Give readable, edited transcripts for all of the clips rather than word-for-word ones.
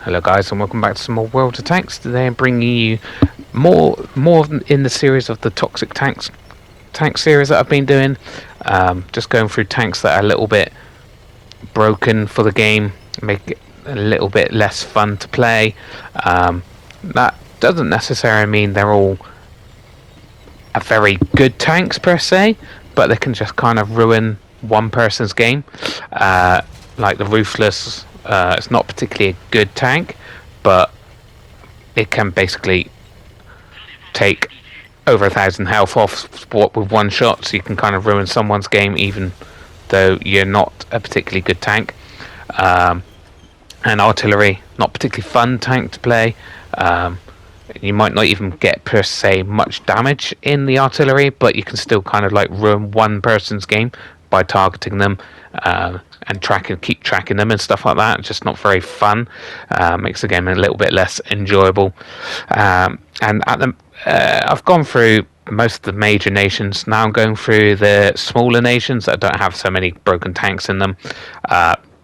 Hello guys and welcome back to some more World of Tanks. Today I'm bringing you more in the series of the Toxic tank series that I've been doing. Just going through tanks that are a little bit broken for the game, make it a little bit less fun to play. That doesn't necessarily mean they're all a very good tanks per se, but they can just kind of ruin one person's game. Like the Ruthless, it's not particularly a good tank, but it can basically take over 1,000 health off with one shot, so you can kind of ruin someone's game even though you're not a particularly good tank. And artillery, not particularly fun tank to play. You might not even get per se much damage in the artillery, but you can still kind of like ruin one person's game by targeting them and keep tracking them and stuff like that. It's just not very fun. Makes the game a little bit less enjoyable. And I've gone through most of the major nations. Now I'm going through the smaller nations that don't have so many broken tanks in them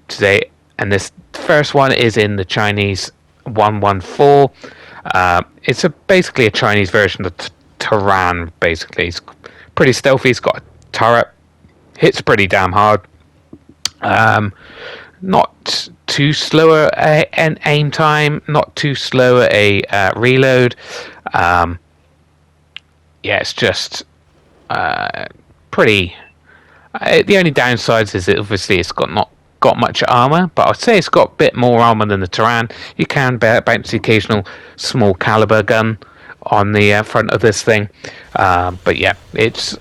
today. And this first one is in the Chinese 114. It's basically a Chinese version of Tehran. Basically, it's pretty stealthy. It's got a turret, hits pretty damn hard. Not too slow an aim time, not too slow a reload. It's just pretty. The only downsides is that obviously it's not got much armor, but I'd say it's got a bit more armor than the Tehran. You can bounce the occasional small caliber gun on the front of this thing, but yeah, it's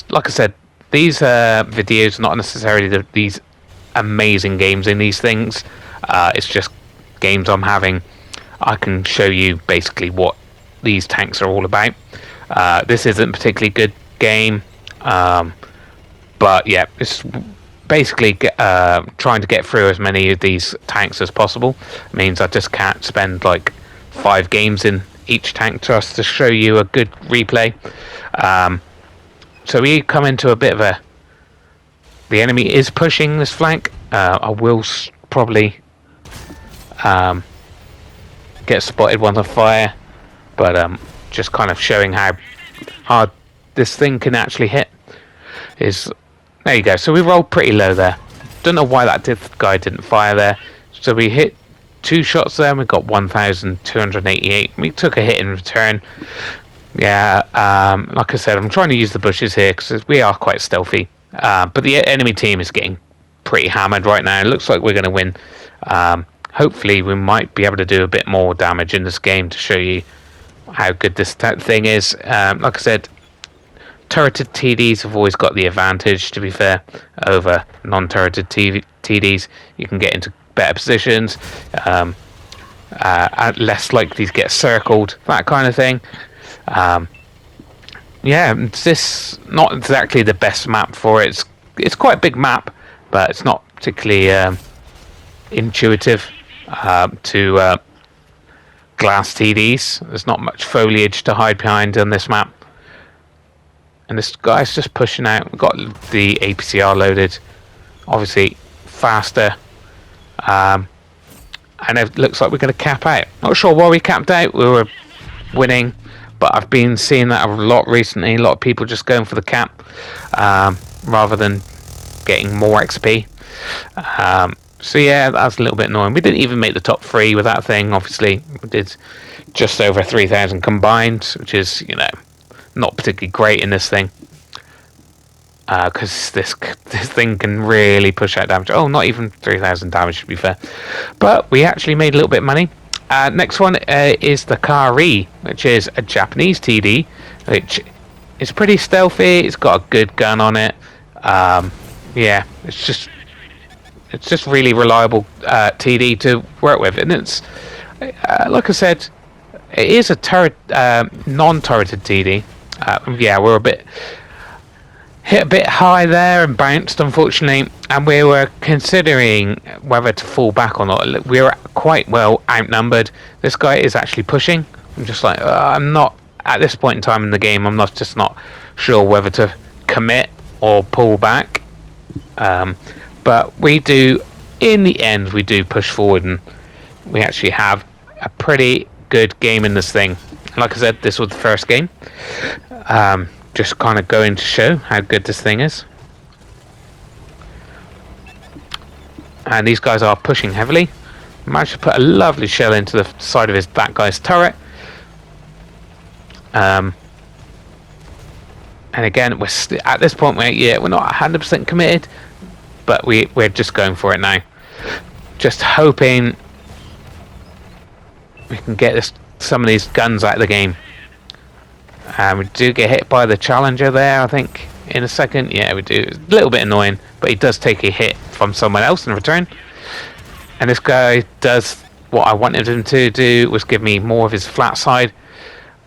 like I said, these videos are not necessarily these amazing games in these things. It's just games I'm having. I can show you basically what these tanks are all about. This isn't a particularly good game, but yeah, it's basically trying to get through as many of these tanks as possible. It means I just can't spend like 5 games in each tank just to show you a good replay. So we come into a bit of a... The enemy is pushing this flank. I will probably get spotted once I fire, but just kind of showing how hard this thing can actually hit. There you go. So we rolled pretty low there. Don't know why that guy didn't fire there. So we hit 2 shots there and we got 1,288. We took a hit in return. Yeah, like I said, I'm trying to use the bushes here because we are quite stealthy. But the enemy team is getting pretty hammered right now. It looks like we're going to win. Hopefully we might be able to do a bit more damage in this game to show you how good this thing is. Like I said, turreted TDs have always got the advantage, to be fair, over non-turreted TDs. You can get into better positions, less likely to get circled, that kind of thing. Yeah, it's not exactly the best map for it. It's quite a big map, but it's not particularly intuitive to glass TDs. There's not much foliage to hide behind on this map. And this guy's just pushing out. We've got the APCR loaded, obviously faster. And it looks like we're going to cap out. Not sure why we capped out. We were winning, but I've been seeing that a lot recently. A lot of people just going for the cap rather than getting more XP. So yeah, that's a little bit annoying. We didn't even make the top 3 with that thing. Obviously, we did just over 3,000 combined, which is, not particularly great in this thing, because this thing can really push out damage. Oh, not even 3,000 damage, to be fair. But we actually made a little bit of money. Next one is the Kari, which is a Japanese TD, which is pretty stealthy. It's got a good gun on it. Yeah, it's just really reliable TD to work with, and it's like I said, it is a non-turreted TD. Yeah, we're hit a bit high there and bounced, unfortunately, and we were considering whether to fall back or not. We were quite well outnumbered. This guy is actually pushing. I'm just like, I'm not, at this point in time in the game, I'm not sure whether to commit or pull back. But we do, in the end, we do push forward and we actually have a pretty good game in this thing. Like I said, this was the first game. Just kind of going to show how good this thing is. And these guys are pushing heavily. Managed to put a lovely shell into the side of that guy's turret. And again, we're at this point, we're not 100% committed, but we're just going for it now. Just hoping we can get some of these guns out of the game. We do get hit by the challenger there, I think, in a second. Yeah, we do. It's a little bit annoying, but he does take a hit from someone else in return. And this guy does what I wanted him to do, was give me more of his flat side.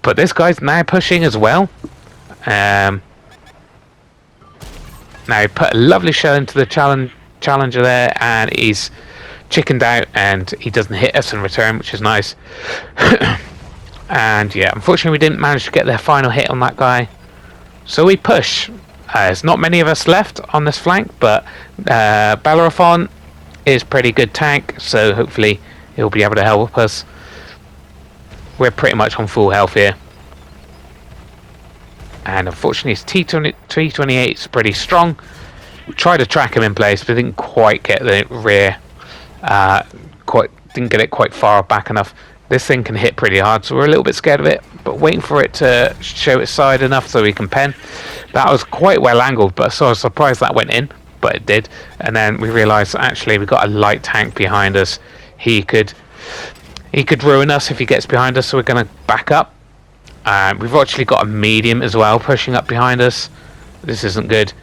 But this guy's now pushing as well. Now he put a lovely shell into the challenger there, and he's chickened out, and he doesn't hit us in return, which is nice. And yeah, unfortunately we didn't manage to get their final hit on that guy, so we push. There's not many of us left on this flank, but Bellerophon is pretty good tank, so hopefully he'll be able to help us. We're pretty much on full health here, and unfortunately his T28 is pretty strong. We tried to track him in place, but didn't quite get the rear. Didn't get it quite far back enough. This thing can hit pretty hard, so we're a little bit scared of it, but waiting for it to show its side enough so we can pen. That was quite well angled, but so I was surprised that went in, but it did. And then we realised actually we got a light tank behind us. He could ruin us if he gets behind us, so we're going to back up. We've actually got a medium as well pushing up behind us. This isn't good.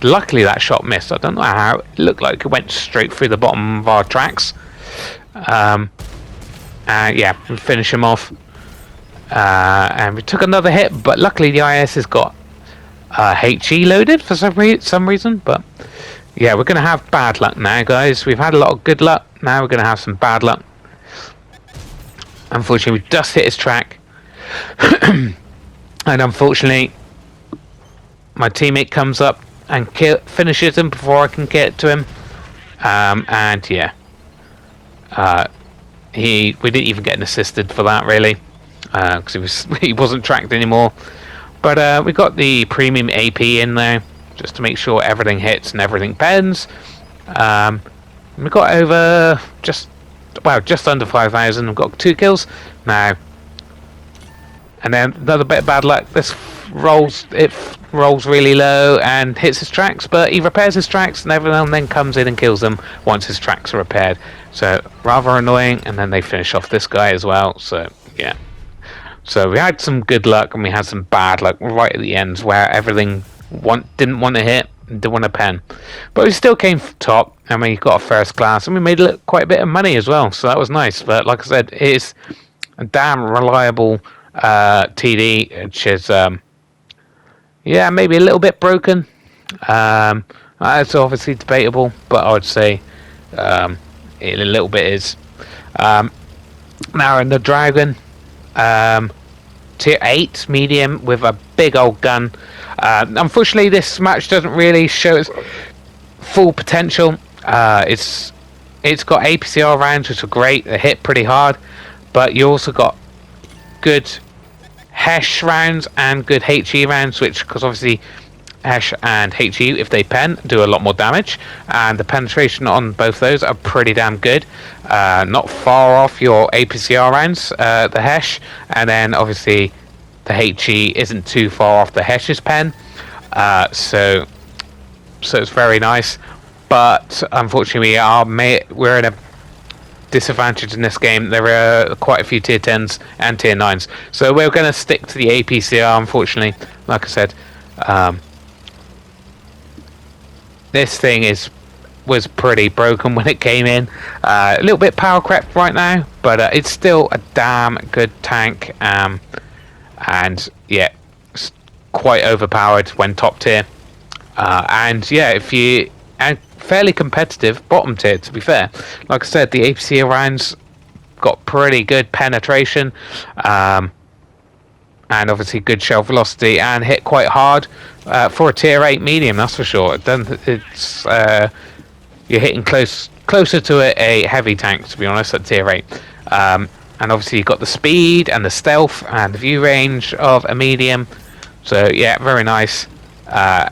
Luckily that shot missed. I don't know how. It looked like it went straight through the bottom of our tracks. Yeah, we finish him off. And we took another hit, but luckily the IS has got HE loaded for some reason. But yeah, we're going to have bad luck now, guys. We've had a lot of good luck. Now we're going to have some bad luck. Unfortunately, we just hit his track. And unfortunately, my teammate comes up and finishes him before I can get to him. And yeah. We didn't even get an assisted for that, really, because he wasn't tracked anymore. But we got the premium AP in there just to make sure everything hits and everything pens. We got over just under 5,000. We've got 2 kills now. And then another bit of bad luck. This rolls really low and hits his tracks, but he repairs his tracks, and everyone then comes in and kills them once his tracks are repaired. So rather annoying. And then they finish off this guy as well. So yeah. So we had some good luck and we had some bad luck right at the ends where everything didn't want to hit, didn't want to pen, but we still came top. And we got a first class, and we made quite a bit of money as well. So that was nice. But like I said, it is a damn reliable TD, which is yeah, maybe a little bit broken. It's obviously debatable, but I would say a little bit is. Now in the Dragon, tier 8 medium with a big old gun. Unfortunately, this match doesn't really show its full potential. It's got APCR rounds, which are great. They hit pretty hard, but you also got good Hesh rounds and good HE rounds, which, because obviously Hesh and HE, if they pen, do a lot more damage, and the penetration on both those are pretty damn good. Not far off your APCR rounds, the Hesh, and then obviously the HE isn't too far off the Hesh's pen. So it's very nice, but unfortunately we're in a disadvantage in this game. There are quite a few tier 10s and tier 9s, so we're going to stick to the APCR, unfortunately. Like I said, this thing was pretty broken when it came in. A little bit power crept right now, but it's still a damn good tank, and yeah, it's quite overpowered when top tier. And yeah, and fairly competitive bottom tier, to be fair. Like I said, the APC rounds got pretty good penetration, and obviously good shell velocity, and hit quite hard for a tier 8 medium, that's for sure. It's you're hitting close closer to a heavy tank, to be honest, at tier 8. And obviously you've got the speed and the stealth and the view range of a medium. So yeah, very nice. A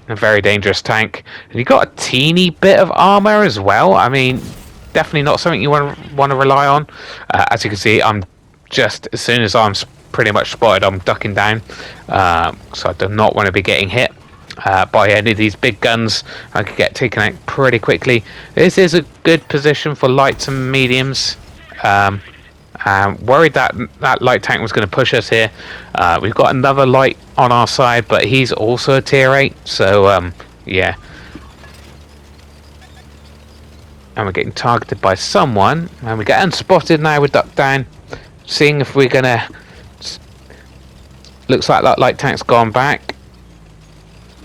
very dangerous tank. And you've got a teeny bit of armor as well. I mean, definitely not something you want to rely on. As you can see, I'm just, as soon as I'm pretty much spotted, I'm ducking down. So I do not want to be getting hit by any of these big guns. I could get taken out pretty quickly. This is a good position for lights and mediums. Worried that that light tank was going to push us here. We've got another light on our side, but he's also a tier 8, so yeah. And we're getting targeted by someone, and we get unspotted now. We duck down, seeing if we're gonna. Looks like that light tank's gone back,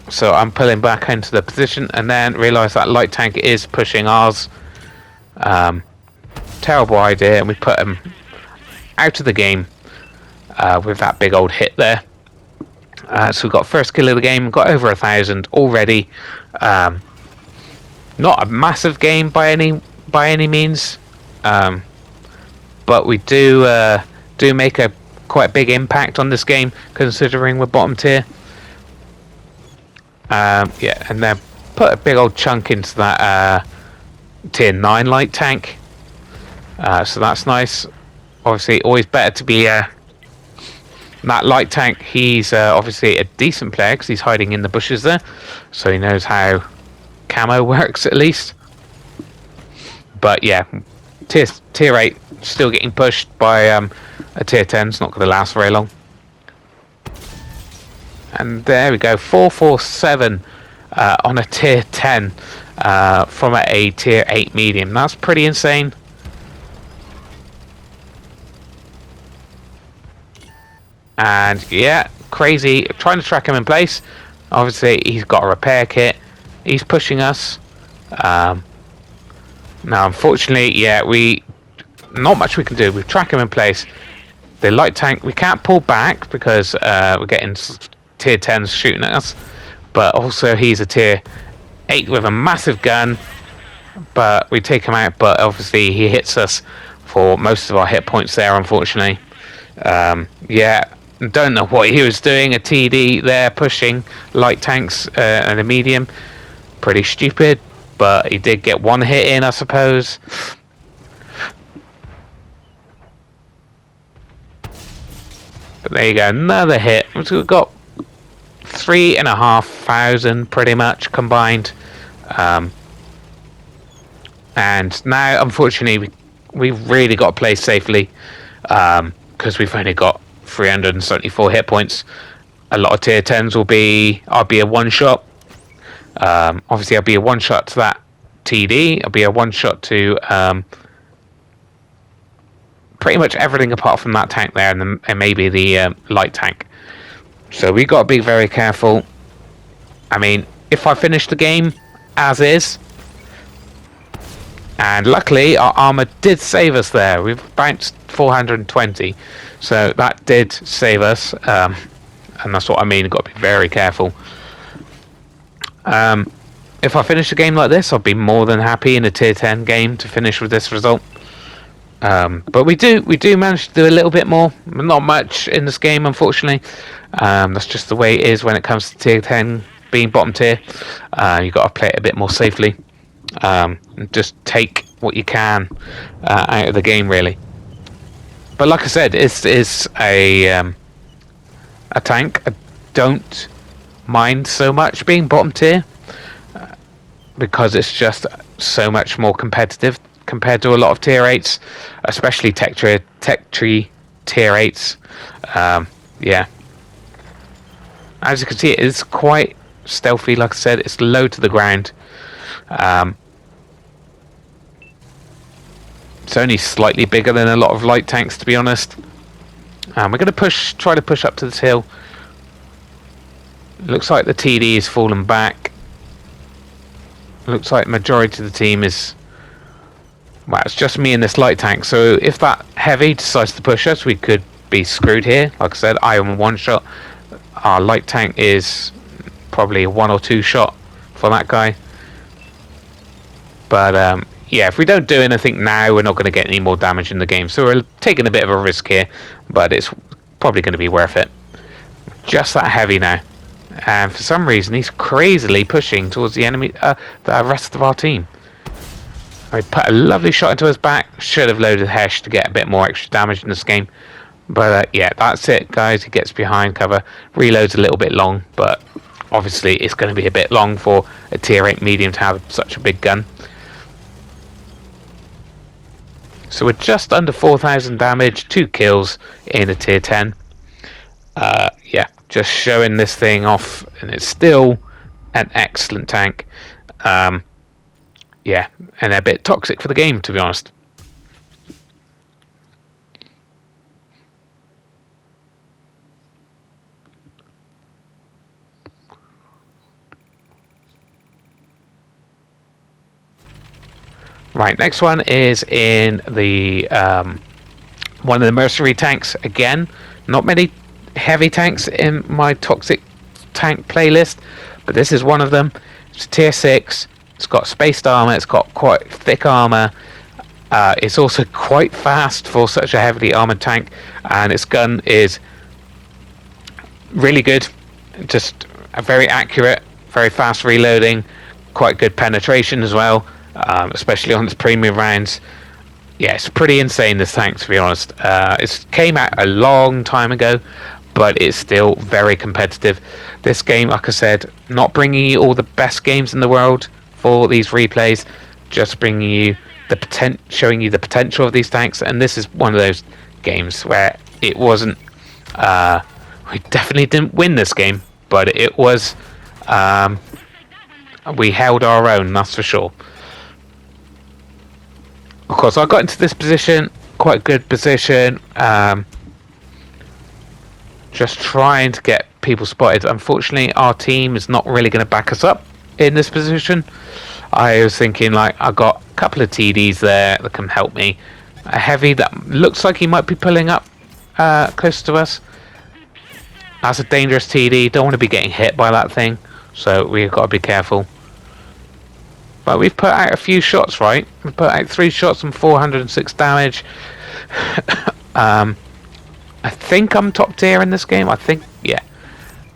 so I'm pulling back into the position, and then realise that light tank is pushing ours. Terrible idea, and we put him out of the game with that big old hit there. So we've got first kill of the game, got over 1,000 already. Not a massive game by any means, but we do make a quite big impact on this game, considering we're bottom tier. Yeah, and then put a big old chunk into that tier 9 light tank. So that's nice. Obviously, always better to be that light tank. He's obviously a decent player because he's hiding in the bushes there, so he knows how camo works at least. But yeah, tier 8 still getting pushed by a tier 10. It's not going to last very long. And there we go, 447 on a tier 10 from a tier 8 medium. That's pretty insane. And yeah, crazy, trying to track him in place. Obviously he's got a repair kit, he's pushing us. Now unfortunately, yeah, not much we can do. We track him in place. The light tank, we can't pull back because we're getting tier 10s shooting at us, but also he's a tier 8 with a massive gun, but we take him out. But obviously he hits us for most of our hit points there, unfortunately. Yeah, don't know what he was doing. A TD there pushing light tanks and a medium. Pretty stupid, but he did get one hit in, I suppose. But there you go, another hit. We've got 3,500 pretty much combined. And now, unfortunately, we've really got to play safely. Because we've only got 374 hit points. A lot of tier 10s I'll be a one shot. Obviously I'll be a one shot to that TD. I'll be a one shot to pretty much everything apart from that tank there, and maybe the light tank. So we got to be very careful. I mean, if I finish the game as is, and luckily our armor did save us there. We've bounced 420, so that did save us, and that's what I mean. You've got to be very careful. If I finish a game like this, I'll be more than happy in a tier 10 game to finish with this result. But we do manage to do a little bit more. Not much in this game, unfortunately. That's just the way it is when it comes to tier 10 being bottom tier. You've got to play it a bit more safely. Just take what you can out of the game, really. But like I said, it's a tank. I don't mind so much being bottom tier because it's just so much more competitive compared to a lot of tier 8s, especially tech tree tier 8s. Yeah, as you can see, it is quite stealthy. Like I said, it's low to the ground. It's only slightly bigger than a lot of light tanks, to be honest. We're going to try to push up to this hill. Looks like the TD is fallen back. Looks like the majority of the team is... Well, it's just me and this light tank. So if that heavy decides to push us, we could be screwed here. Like I said, I am one shot. Our light tank is probably a 1 or 2 shot for that guy. But yeah, if we don't do anything now, we're not going to get any more damage in the game. So we're taking a bit of a risk here, but it's probably going to be worth it. Just that heavy now. And for some reason, he's crazily pushing towards the enemy, the rest of our team. I put a lovely shot into his back. Should have loaded Hesh to get a bit more extra damage in this game. But yeah, that's it, guys. He gets behind cover. Reloads a little bit long, but obviously it's going to be a bit long for a tier 8 medium to have such a big gun. So we're just under 4,000 damage, 2 kills in a tier 10. Yeah, just showing this thing off, and it's still an excellent tank. Yeah, and a bit toxic for the game, to be honest. Right, next one is in the one of the mercenary tanks. Again, not many heavy tanks in my toxic tank playlist, but this is one of them. It's tier 6. It's got spaced armor. It's got quite thick armor. It's also quite fast for such a heavily armored tank, and its gun is really good. Just very accurate, very fast reloading, quite good penetration as well. Especially on its premium rounds. Yeah, it's pretty insane, this tank, to be honest. It came out a long time ago, but it's still very competitive. This game, like I said, not bringing you all the best games in the world for these replays, just bringing you the showing you the potential of these tanks. And this is one of those games where it wasn't. We definitely didn't win this game, but it was. We held our own, that's for sure. Of course, I got into this position, quite a good position, just trying to get people spotted. Unfortunately, our team is not really going to back us up in this position. I was thinking, like, I got a couple of TDs there that can help me. A heavy that looks like he might be pulling up close to us. That's a dangerous TD, don't want to be getting hit by that thing, so we've got to be careful. But we've put out a few shots, right? We've put out 3 shots and 406 damage. I think I'm top tier in this game. I think, yeah.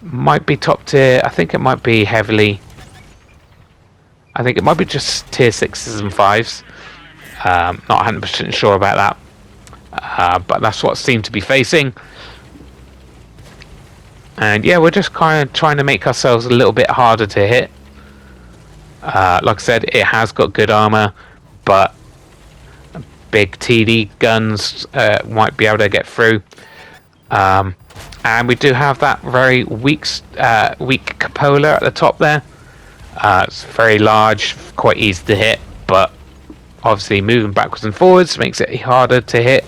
Might be top tier. I think it might be heavily. I think it might be just tier 6s and 5s. Not 100% sure about that. But that's what seemed to be facing. And yeah, we're just kind of trying to make ourselves a little bit harder to hit. Like I said, it has got good armor, but big TD guns might be able to get through. And we do have that very weak cupola at the top there. It's very large, quite easy to hit, but obviously moving backwards and forwards makes it harder to hit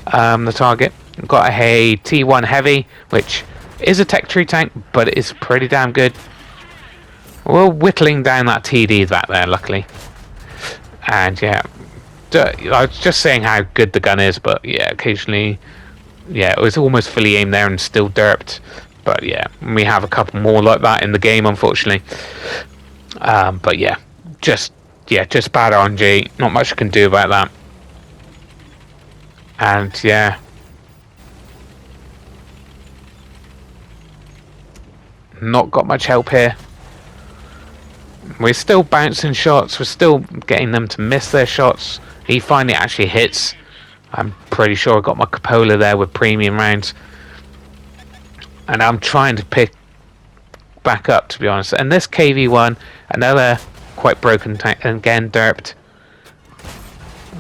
the target. We've got a T1 heavy, which is a tech tree tank, but it is pretty damn good. We're whittling down that TD back there, luckily. And yeah, I was just saying how good the gun is, but yeah, occasionally, yeah, it was almost fully aimed there and still derped. But yeah, we have a couple more like that in the game, unfortunately. But yeah, just bad RNG. Not much I can do about that. And yeah, not got much help here. We're still bouncing shots. We're still getting them to miss their shots. He finally actually hits. I'm pretty sure I got my cupola there with premium rounds. And I'm trying to pick back up, to be honest. And this KV1, another quite broken tank, again derped.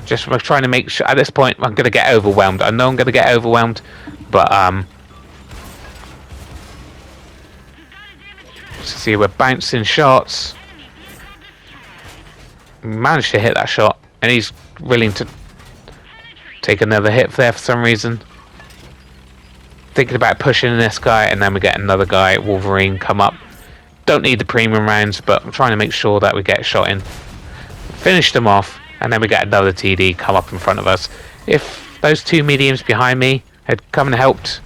Just trying to make sure. At this point, I'm going to get overwhelmed. I know I'm going to get overwhelmed, but see, we're bouncing shots. Managed to hit that shot, and he's willing to take another hit there for some reason. Thinking about pushing this guy, and then we get another guy, Wolverine, come up. Don't need the premium rounds, but I'm trying to make sure that we get a shot in. Finished them off, and then we get another TD come up in front of us. If those 2 mediums behind me had come and helped,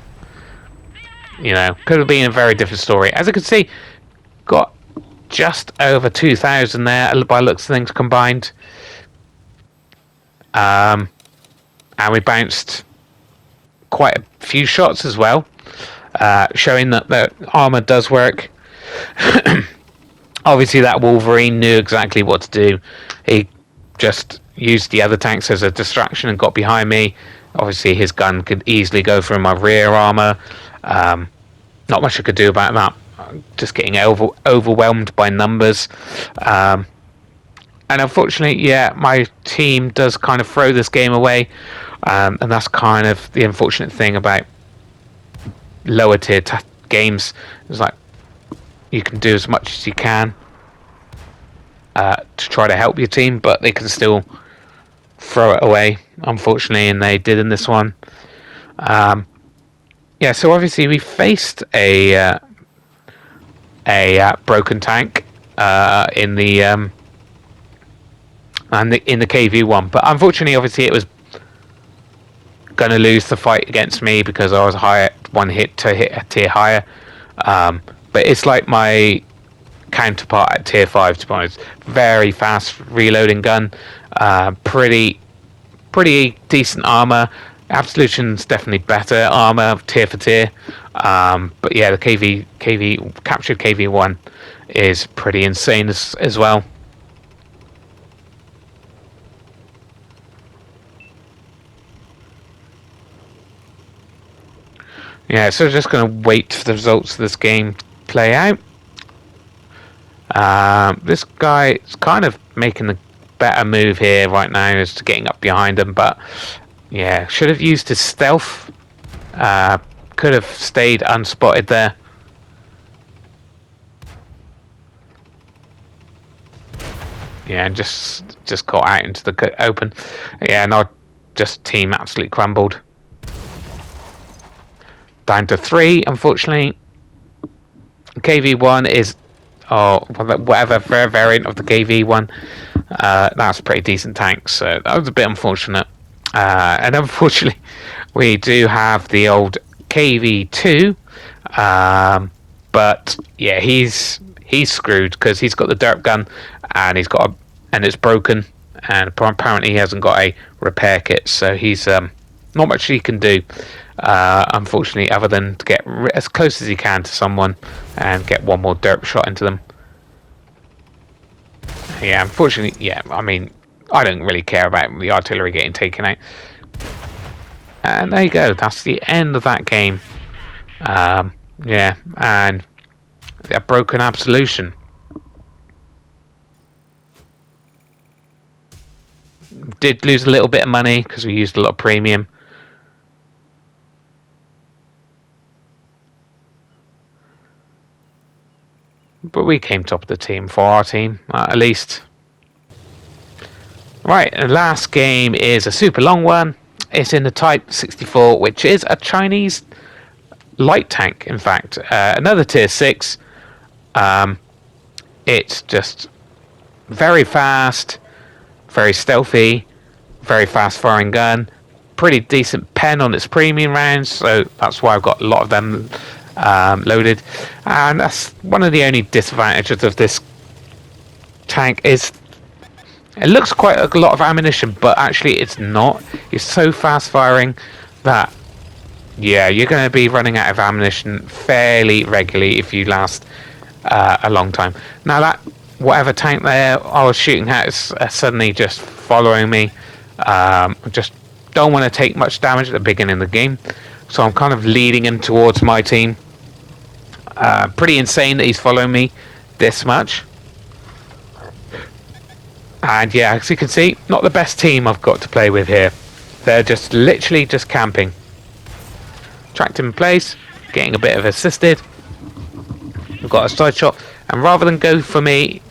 you know, could have been a very different story. As you can see, got just over 2,000 there by looks of things combined. And we bounced quite a few shots as well, showing that the armor does work. Obviously, that Wolverine knew exactly what to do. He just used the other tanks as a distraction and got behind me. Obviously, his gun could easily go through my rear armor. Not much I could do about that. Just getting overwhelmed by numbers. And unfortunately, yeah, my team does kind of throw this game away. And that's kind of the unfortunate thing about lower tier games. It's like you can do as much as you can to try to help your team, but they can still throw it away, unfortunately, and they did in this one. Yeah, so obviously we faced a broken tank in the KV1, but unfortunately, obviously, it was going to lose the fight against me because I was one hit to hit a tier higher. But it's like my counterpart at tier 5, to be honest. Very fast reloading gun, pretty decent armor. Absolution's definitely better armor tier for tier. But yeah, the captured KV1 is pretty insane as well. Yeah, so just going to wait for the results of this game to play out. This guy is kind of making the better move here right now as to getting up behind him, but yeah, should have used his stealth. Could have stayed unspotted there. Yeah, and just got out into the open. Yeah, no, just team absolutely crumbled. Down to 3, unfortunately. KV1 is whatever variant of the KV1. That's a pretty decent tank, so that was a bit unfortunate. And unfortunately, we do have the old KV2, but yeah, he's screwed because he's got the derp gun and and it's broken, and apparently he hasn't got a repair kit, so he's not much he can do, unfortunately, other than to get as close as he can to someone and get one more derp shot into them. Yeah, unfortunately, yeah, I mean, I don't really care about the artillery getting taken out. And there you go, that's the end of that game. Yeah, and a broken absolution. Did lose a little bit of money because we used a lot of premium. But we came top of the team for our team, at least. Right, the last game is a super long one. It's in the Type 64, which is a Chinese light tank, in fact. Another tier 6. It's just very fast, very stealthy, very fast firing gun. Pretty decent pen on its premium rounds, so that's why I've got a lot of them loaded. And that's one of the only disadvantages of this tank is it looks quite a lot of ammunition, but actually it's not. It's so fast firing that yeah, you're going to be running out of ammunition fairly regularly if you last a long time. Now that whatever tank there I was shooting at is suddenly just following me. Just don't want to take much damage at the beginning of the game, so I'm kind of leading him towards my team. Pretty insane that he's following me this much. And yeah, as you can see, not the best team I've got to play with here. They're just literally just camping. Tracked him in place, getting a bit of assisted. We've got a side shot, and rather than go for me,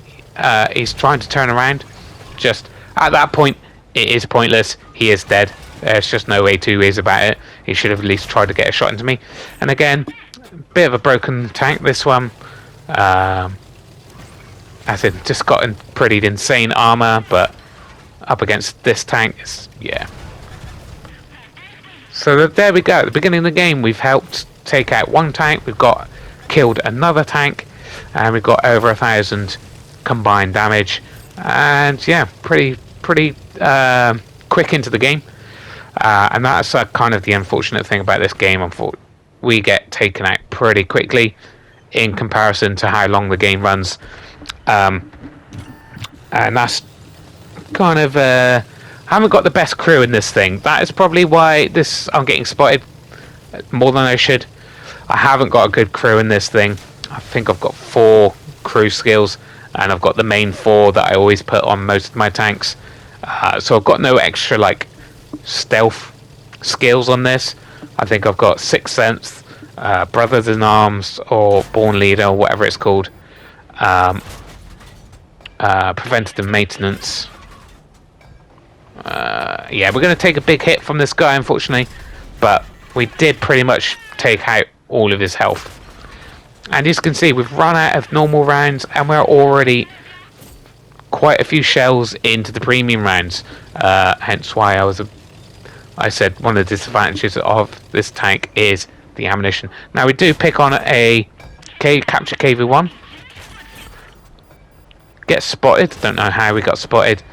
he's trying to turn around. Just at that point, it is pointless. He is dead. There's just no way two ways about it. He should have at least tried to get a shot into me. And again, bit of a broken tank, this one. As in, just got in pretty insane armor, but up against this tank, yeah. So there we go. At the beginning of the game, we've helped take out one tank. We've killed another tank. and we've got over 1,000 combined damage, and yeah, pretty quick into the game. And that's kind of the unfortunate thing about this game. We get taken out pretty quickly in comparison to how long the game runs, and that's kind of I haven't got the best crew in this thing. That is probably why I'm getting spotted more than I should. I haven't got a good crew in this thing. I think I've got 4 crew skills, and I've got the main 4 that I always put on most of my tanks. So I've got no extra like stealth skills on this. I think I've got Sixth Sense, Brothers in Arms, or Born Leader, or whatever it's called. Preventative Maintenance. Yeah, we're going to take a big hit from this guy, unfortunately, but we did pretty much take out all of his health. And as you can see, we've run out of normal rounds, and we're already quite a few shells into the premium rounds. Hence why I said one of the disadvantages of this tank is the ammunition. Now we do pick on a capture KV1. Get spotted. Don't know how we got spotted.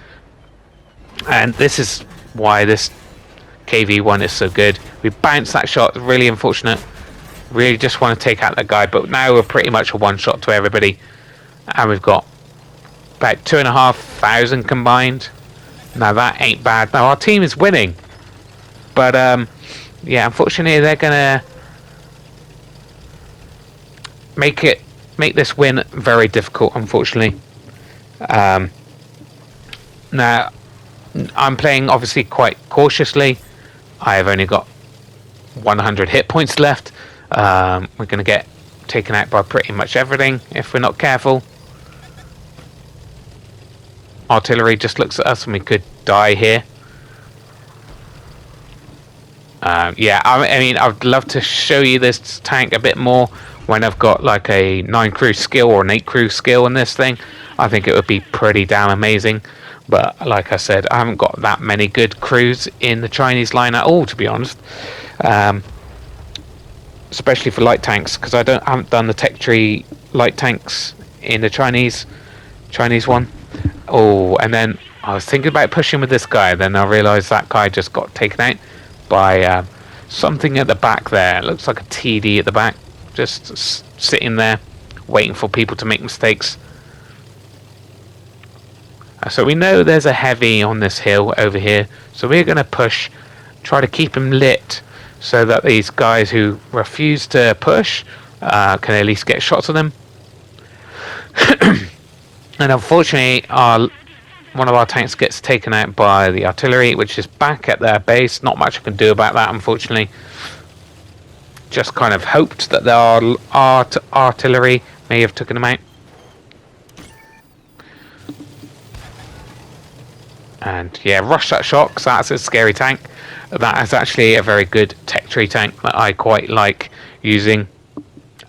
And this is why this KV1 is so good. We bounced that shot. Really unfortunate. Really just want to take out that guy. But now we're pretty much a one-shot to everybody. And we've got about 2,500 combined. Now that ain't bad. Now our team is winning. But yeah, unfortunately they're going to make this win very difficult, unfortunately. Now I'm playing obviously quite cautiously. I have only got 100 hit points left. We're going to get taken out by pretty much everything if we're not careful. Artillery just looks at us and we could die here. Yeah, I mean, I'd love to show you this tank a bit more when I've got like a 9 crew skill or an 8 crew skill in this thing. I think it would be pretty damn amazing. But like I said, I haven't got that many good crews in the Chinese line at all, to be honest. Especially for light tanks, because I haven't done the tech tree light tanks in the Chinese one. Oh, and then I was thinking about pushing with this guy, then I realised that guy just got taken out by something at the back there. It looks like a TD at the back, just sitting there waiting for people to make mistakes. So we know there's a heavy on this hill over here, so we're going to push, try to keep him lit so that these guys who refuse to push can at least get shots on them. And unfortunately one of our tanks gets taken out by the artillery, which is back at their base. Not much I can do about that, unfortunately. Just kind of hoped that their artillery may have taken them out. And yeah, rush that shot, because that's a scary tank. That is actually a very good tech tree tank that I quite like using.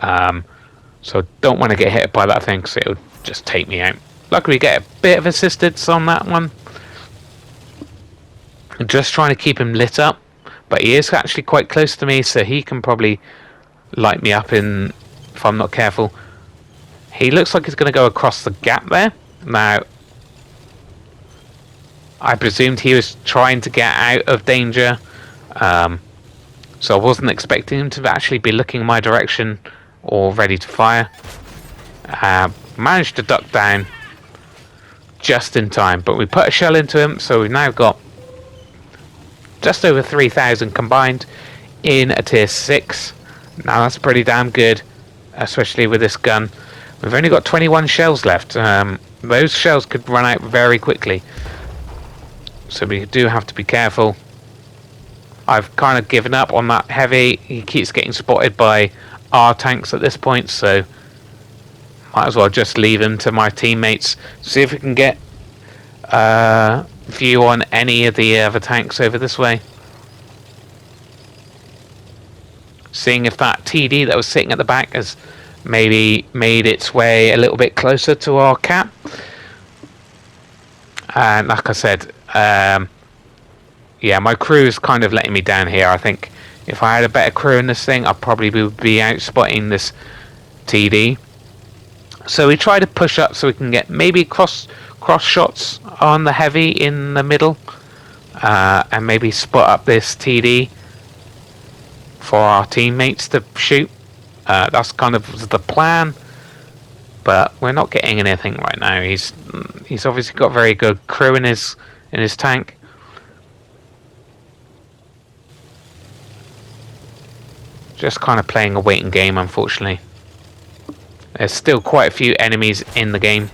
So don't want to get hit by that thing, because it would just take me out. Luckily we get a bit of assistance on that one. I'm just trying to keep him lit up, but he is actually quite close to me, so he can probably light me up if I'm not careful. He looks like he's going to go across the gap there. Now, I presumed he was trying to get out of danger, so I wasn't expecting him to actually be looking my direction or ready to fire. Managed to duck down just in time, but we put a shell into him, so we've now got just over 3,000 combined in a tier 6. Now that's pretty damn good, especially with this gun. We've only got 21 shells left. Those shells could run out very quickly, so we do have to be careful. I've kind of given up on that heavy. He keeps getting spotted by our tanks at this point, so might as well just leave him to my teammates. See if we can get a view on any of the other tanks over this way. Seeing if that TD that was sitting at the back has maybe made its way a little bit closer to our cap. And like I said, yeah, my crew is kind of letting me down here. I think if I had a better crew in this thing, I probably would be out spotting this TD. So we try to push up so we can get maybe cross shots on the heavy in the middle, and maybe spot up this TD for our teammates to shoot. That's kind of the plan, but we're not getting anything right now. He's obviously got very good crew in his tank. Just kind of playing a waiting game, unfortunately. There's still quite a few enemies in the game.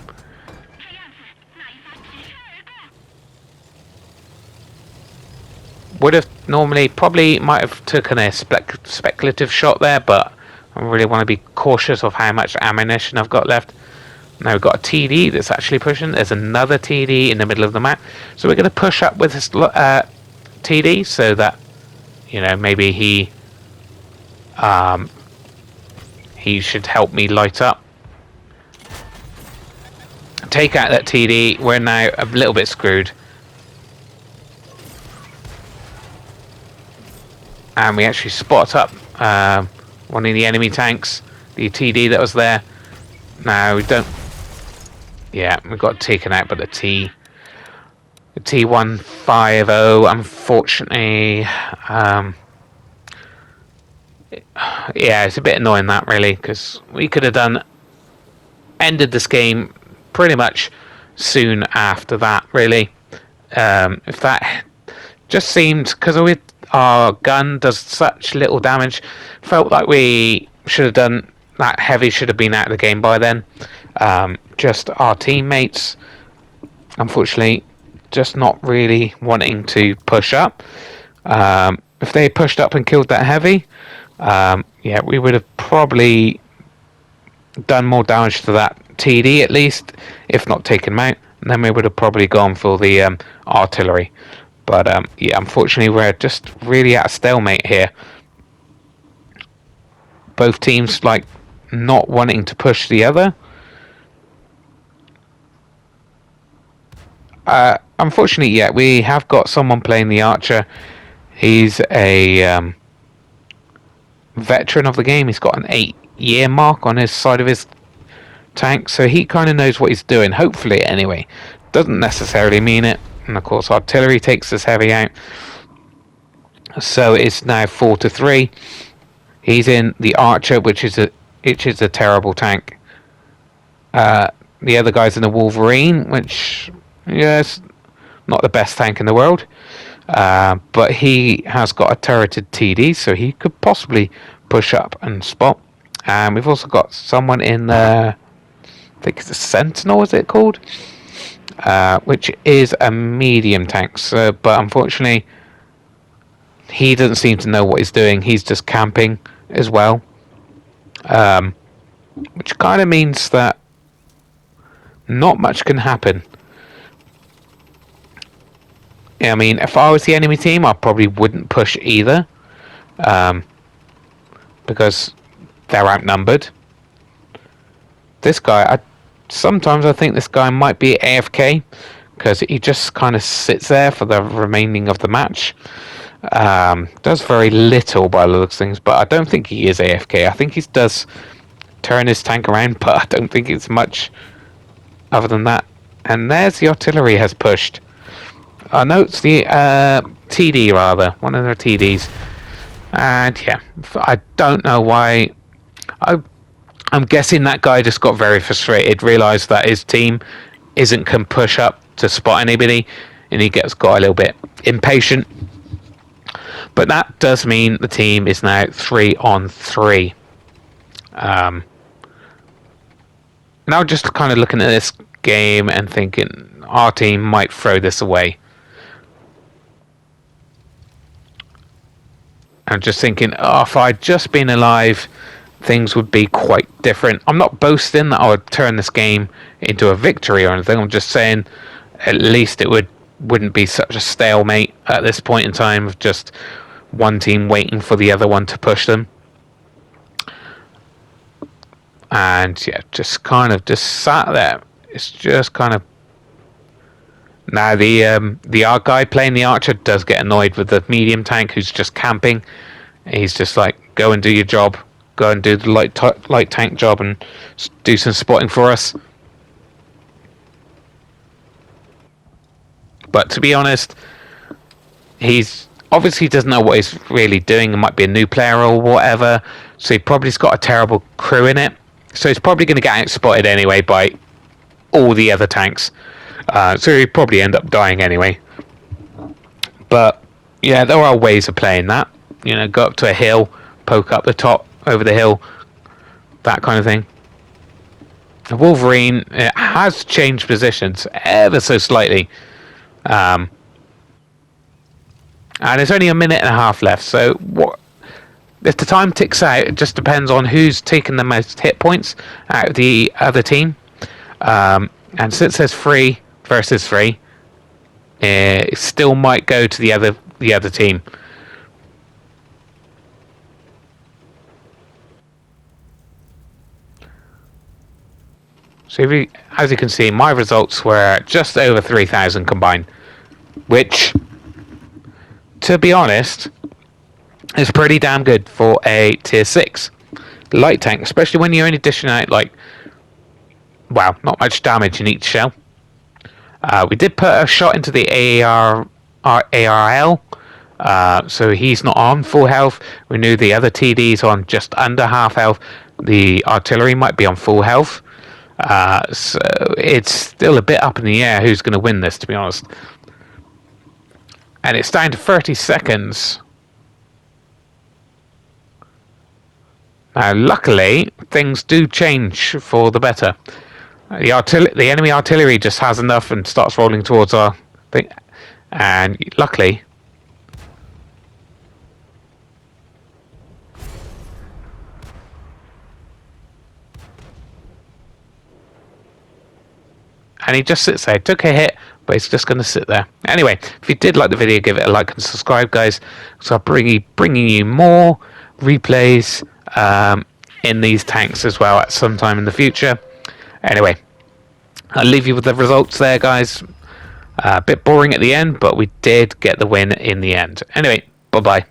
Would have normally, probably might have taken a speculative shot there, but I really want to be cautious of how much ammunition I've got left. Now we've got a TD that's actually pushing. There's another TD in the middle of the map. So we're going to push up with this TD so that, you know, maybe he should help me light up. Take out that TD. We're now a little bit screwed. And we actually spot up one of the enemy tanks, the TD that was there. Now we don't. Yeah, we got taken out by the T150. Unfortunately, yeah, it's a bit annoying that really, because we could have ended this game pretty much soon after that. Really, if that just seemed, because our gun does such little damage, felt like we should have done that. Heavy should have been out of the game by then. Just our teammates, unfortunately, just not really wanting to push up. If they pushed up and killed that heavy, yeah, we would have probably done more damage to that TD at least, if not taken him out. And then we would have probably gone for the artillery. But yeah, unfortunately, we're just really at a stalemate here. Both teams like not wanting to push the other. Unfortunately, yeah, we have got someone playing the archer. He's a veteran of the game. He's got an 8-year mark on his side of his tank, so he kind of knows what he's doing. Hopefully, anyway. Doesn't necessarily mean it. And of course, artillery takes this heavy out. So it's now 4-3. He's in the archer, which is a terrible tank. The other guy's in the Wolverine, which, yes, not the best tank in the world. But he has got a turreted TD, so he could possibly push up and spot. And we've also got someone in the, I think it's a Sentinel, is it called? Which is a medium tank. So, but unfortunately, he doesn't seem to know what he's doing. He's just camping as well. Which kind of means that not much can happen. I mean, if I was the enemy team, I probably wouldn't push either. Because they're outnumbered. This guy, sometimes I think this guy might be AFK, because he just kind of sits there for the remaining of the match. Does very little by the looks of things, but I don't think he is AFK. I think he does turn his tank around, but I don't think it's much other than that. And there's the artillery has pushed. No, it's the TD rather, one of their TDs. And yeah, I don't know why. I'm guessing that guy just got very frustrated, realised that his team can push up to spot anybody, and he got a little bit impatient. But that does mean the team is now 3-on-3. Now just kind of looking at this game and thinking our team might throw this away. I'm just thinking, if I'd just been alive, things would be quite different. I'm not boasting that I would turn this game into a victory or anything. I'm just saying at least it wouldn't be such a stalemate at this point in time of just one team waiting for the other one to push them. And yeah, just kind of just sat there. It's just kind of. Now the art guy playing the archer does get annoyed with the medium tank who's just camping. He's just like, go and do your job. go and do the light tank job and do some spotting for us. But to be honest, he's obviously doesn't know what he's really doing. It might be a new player or whatever, so he probably's got a terrible crew in it. So he's probably going to get outspotted anyway by all the other tanks. So he'd probably end up dying anyway. But yeah, there are ways of playing that. You know, go up to a hill, poke up the top over the hill, that kind of thing. The Wolverine, it has changed positions ever so slightly. And there's only a minute and a half left, so what if the time ticks out? It just depends on who's taken the most hit points out of the other team. And since there's 3 versus 3, it still might go to the other team. So as you can see, my results were just over 3,000 combined, which, to be honest, is pretty damn good for a tier 6 light tank, especially when you're only dishing out not much damage in each shell. We did put a shot into the ARL, so he's not on full health. We knew the other TD's on just under half health. The artillery might be on full health. So it's still a bit up in the air who's going to win this, to be honest. And it's down to 30 seconds. Now, luckily, things do change for the better. The enemy artillery just has enough and starts rolling towards our thing. And luckily, and he just sits there. Took a hit, but he's just going to sit there. Anyway, if you did like the video, give it a like and subscribe, guys. So I'll bringing you more replays in these tanks as well at some time in the future. Anyway, I'll leave you with the results there, guys. A bit boring at the end, but we did get the win in the end. Anyway, bye-bye.